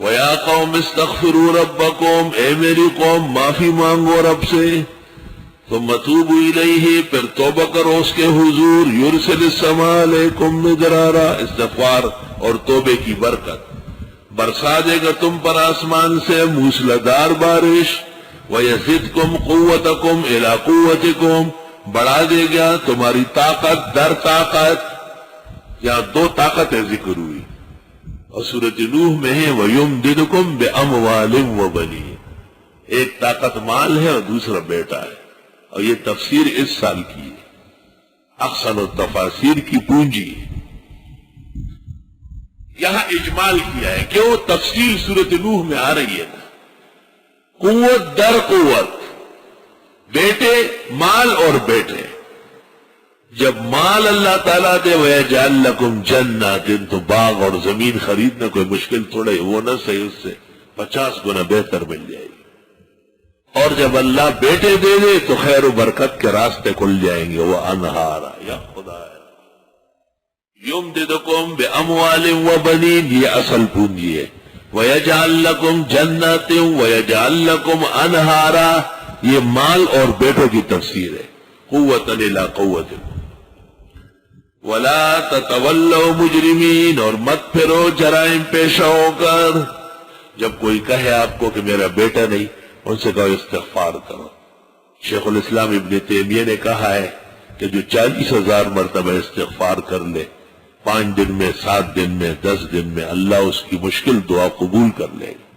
وَيَا قَوْمِ اسْتَغْفِرُوا رَبَّكُمْ، اے میری قوم معافی مانگو رب سے، ثُمَّ تُوبُوا إِلَيْهِ، پھر توبہ کرو اس کے حضور، يُرْسِلِ السَّمَاءَ عَلَيْكُمْ مِدْرَارًا، استغفار اور توبے کی برکت، برسا دے گا تم پر آسمان سے موسلادھار بارش، وَيَزِدْكُمْ قُوَّتَكُمْ إِلَىٰ قُوَّتِكُمْ، بڑھا دے گا تمہاری طاقت در طاقت، یہاں دو طاقتیں ذکر ہوئی، اور سورۃ نوح میں ہے وَيُمْدِدْكُمْ بِأَمْوَالٍ وَبَنِينَ، ایک طاقت مال ہے اور دوسرا بیٹا ہے، اور یہ تفسیر اس سال کی ہے، احسن التفاسیر کی پونجی ہے۔ یہاں اجمال کیا ہے کہ وہ تفصیل سورۃ نوح میں آ رہی ہے نا، قوت در قوت، بیٹے مال اور بیٹے، جب مال اللہ تعالیٰ دے وَيَجْعَلْ لَكُمْ جَنَّاتٍ، تو باغ اور زمین خریدنا کوئی مشکل تھوڑے، وہ نہ صحیح، اس سے 50 گنا بہتر مل جائے گی، اور جب اللہ بیٹے دے دے تو خیر و برکت کے راستے کھل جائیں گے، وہ انہارا، یا خدا یمددکم باموال وبنین، یہ اصل پونجی ہے، وَيَجْعَلْ لَكُمْ جَنَّاتٍ وَيَجْعَلْ لَكُمْ أَنْهَارًا، یہ مال اور بیٹوں کی تفسیر ہے، قوة إلى قوة۔ وَلَا تَتَوَلَّوْا مُجْرِمِينَ، اور مت پھرو جرائم پیشہ ہو کر، جب کوئی کہے آپ کو کہ میرا بیٹا نہیں، ان سے کہو استغفار کرو۔ شیخ الاسلام ابن تیمیہ نے کہا ہے کہ جو 40,000 مرتبہ استغفار کر لے، 5 دن میں، 7 دن میں، 10 دن میں، اللہ اس کی مشکل دعا قبول کر لے گا۔